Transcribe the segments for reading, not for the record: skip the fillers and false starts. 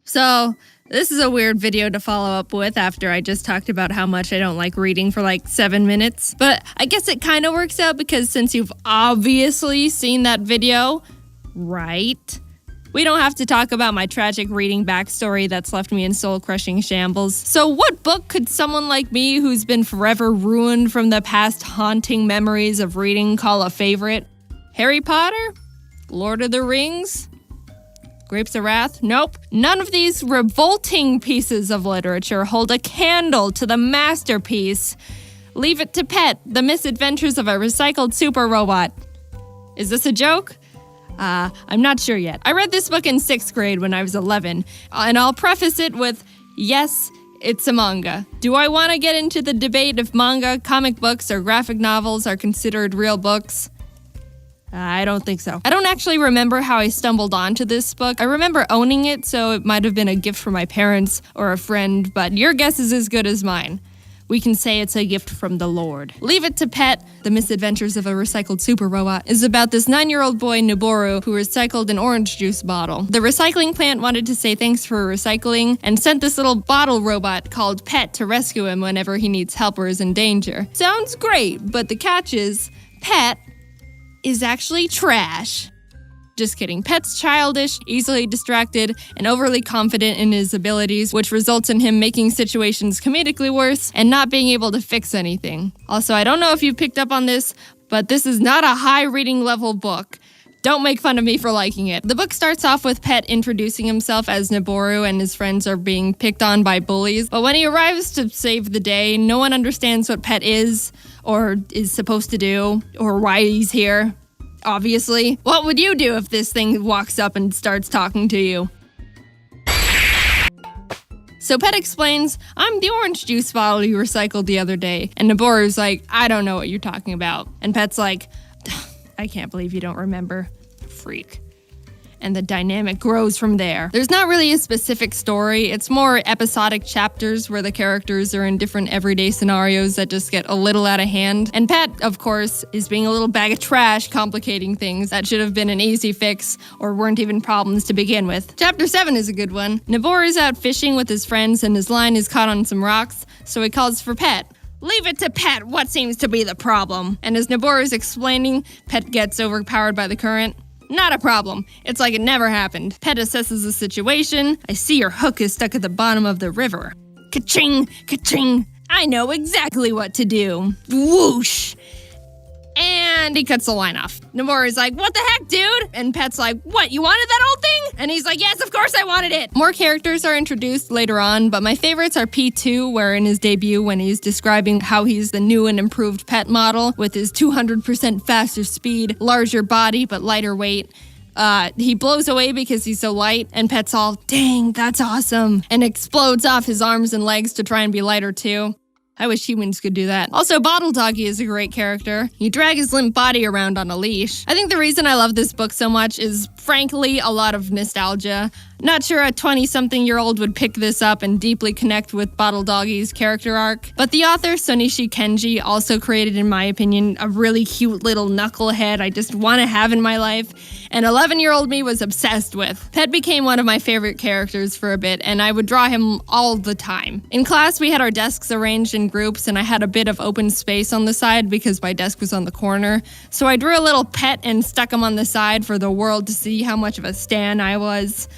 So, this is a weird video to follow up with after I just talked about how much I don't like reading for like 7 minutes. But I guess it kind of works out because since you've obviously seen that video, right? We don't have to talk about my tragic reading backstory that's left me in soul-crushing shambles. So what book could someone like me who's been forever ruined from the past haunting memories of reading call a favorite? Harry Potter? Lord of the Rings? Grapes of Wrath? Nope. None of these revolting pieces of literature hold a candle to the masterpiece. Leave It to Pet, The Misadventures of a Recycled Super Robot. Is this a joke? I'm not sure yet. I read this book in 6th grade when I was 11, and I'll preface it with, yes, it's a manga. Do I want to get into the debate if manga, comic books, or graphic novels are considered real books? I don't think so. I don't actually remember how I stumbled onto this book. I remember owning it, so it might have been a gift from my parents or a friend, but your guess is as good as mine. We can say it's a gift from the Lord. Leave It to Pet, The Misadventures of a Recycled Super Robot, is about this 9-year-old boy, Noboru, who recycled an orange juice bottle. The recycling plant wanted to say thanks for recycling and sent this little bottle robot called Pet to rescue him whenever he needs help or is in danger. Sounds great, but the catch is, Pet is actually trash. Just kidding. Pet's childish, easily distracted, and overly confident in his abilities, which results in him making situations comedically worse and not being able to fix anything. Also, I don't know if you picked up on this, but this is not a high reading level book. Don't make fun of me for liking it. The book starts off with Pet introducing himself as Noboru and his friends are being picked on by bullies, but when he arrives to save the day, no one understands what Pet is, or is supposed to do, or why he's here. Obviously. What would you do if this thing walks up and starts talking to you? So Pet explains, I'm the orange juice bottle you recycled the other day. And Noboru's like, I don't know what you're talking about. And Pet's like, I can't believe you don't remember. Freak. And the dynamic grows from there. There's not really a specific story. It's more episodic chapters where the characters are in different everyday scenarios that just get a little out of hand. And Pet, of course, is being a little bag of trash, complicating things that should have been an easy fix or weren't even problems to begin with. Chapter 7 is a good one. Noboru is out fishing with his friends and his line is caught on some rocks, so he calls for Pet. Leave it to Pet, what seems to be the problem? And as Noboru is explaining, Pet gets overpowered by the current. Not a problem. It's like it never happened. Pet assesses the situation. I see your hook is stuck at the bottom of the river. Ka-ching! Ka-ching! I know exactly what to do. Whoosh! And he cuts the line off. Noboru's like, what the heck, dude? And Pet's like, what, you wanted that old thing? And he's like, yes, of course I wanted it. More characters are introduced later on, but my favorites are P2, where in his debut, when he's describing how he's the new and improved Pet model with his 200% faster speed, larger body, but lighter weight. He blows away because he's so light, and Pet's all, dang, that's awesome, and explodes off his arms and legs to try and be lighter too. I wish humans could do that. Also, Bottle Doggy is a great character. You drag his limp body around on a leash. I think the reason I love this book so much is, frankly, a lot of nostalgia. Not sure a 20-something-year-old would pick this up and deeply connect with Bottle Doggy's character arc. But the author, Sonishi Kenji, also created, in my opinion, a really cute little knucklehead I just want to have in my life, and 11-year-old me was obsessed with. Pet became one of my favorite characters for a bit, and I would draw him all the time. In class, we had our desks arranged in groups, and I had a bit of open space on the side because my desk was on the corner. So I drew a little Pet and stuck him on the side for the world to see how much of a stan I was.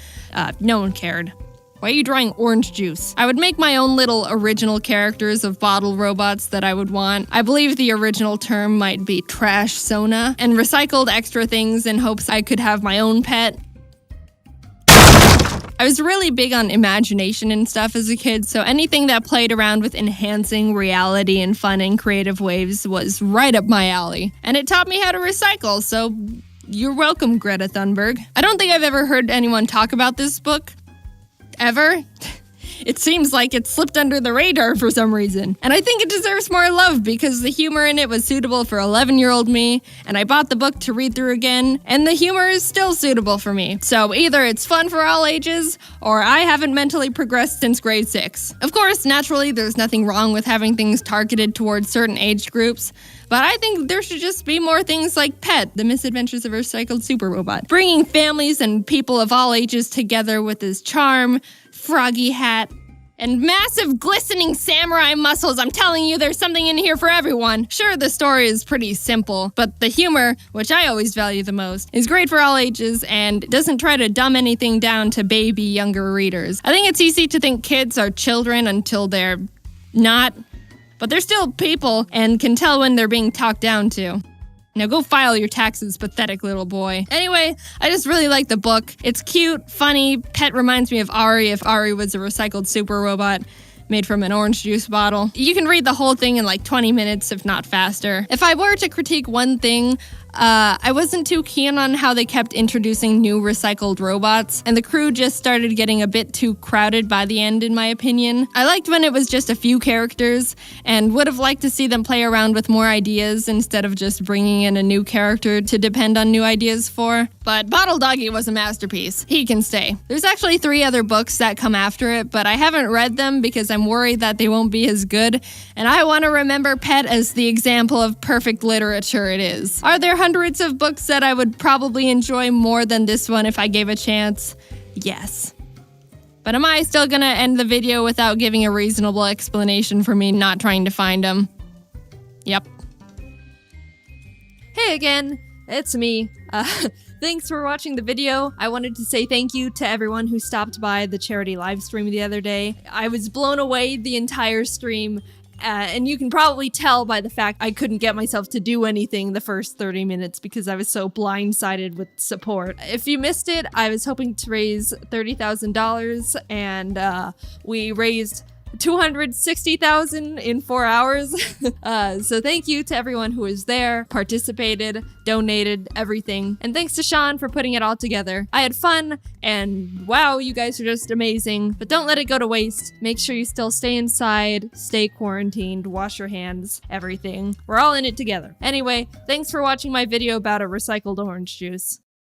No one cared. Why are you drawing orange juice? I would make my own little original characters of bottle robots that I would want. I believe the original term might be trash Sona, and recycled extra things in hopes I could have my own pet. I was really big on imagination and stuff as a kid, so anything that played around with enhancing reality in fun and creative ways was right up my alley. And it taught me how to recycle, so you're welcome, Greta Thunberg. I don't think I've ever heard anyone talk about this book. Ever? It seems like it slipped under the radar for some reason. And I think it deserves more love because the humor in it was suitable for 11-year-old me, and I bought the book to read through again, and the humor is still suitable for me. So either it's fun for all ages, or I haven't mentally progressed since grade 6. Of course, naturally, there's nothing wrong with having things targeted towards certain age groups, But I think there should just be more things like Pet, The Misadventures of a Recycled Super Robot, bringing families and people of all ages together with his charm, froggy hat, and massive glistening samurai muscles. I'm telling you, there's something in here for everyone. Sure, the story is pretty simple, but the humor, which I always value the most, is great for all ages and doesn't try to dumb anything down to baby younger readers. I think it's easy to think kids are children until they're not, but they're still people and can tell when they're being talked down to. Now go file your taxes, pathetic little boy. Anyway, I just really like the book. It's cute, funny. Pet reminds me of Ari if Ari was a recycled super robot made from an orange juice bottle. You can read the whole thing in like 20 minutes, if not faster. If I were to critique one thing, I wasn't too keen on how they kept introducing new recycled robots, and the crew just started getting a bit too crowded by the end, in my opinion. I liked when it was just a few characters, and would have liked to see them play around with more ideas instead of just bringing in a new character to depend on new ideas for. But Bottle Doggy was a masterpiece. He can stay. There's actually 3 other books that come after it, but I haven't read them because I'm worried that they won't be as good, and I want to remember Pet as the example of perfect literature it is. Are there hundreds of books that I would probably enjoy more than this one if I gave a chance? Yes. But am I still gonna end the video without giving a reasonable explanation for me not trying to find them? Yep. Hey again, it's me. Thanks for watching the video. I wanted to say thank you to everyone who stopped by the charity live stream the other day. I was blown away the entire stream. And you can probably tell by the fact I couldn't get myself to do anything the first 30 minutes because I was so blindsided with support. If you missed it, I was hoping to raise $30,000 and we raised $260,000 in 4 hours. So thank you to everyone who was there, participated, donated, everything. And thanks to Sean for putting it all together. I had fun, and wow, you guys are just amazing. But don't let it go to waste. Make sure you still stay inside, stay quarantined, wash your hands, everything. We're all in it together. Anyway, thanks for watching my video about a recycled orange juice.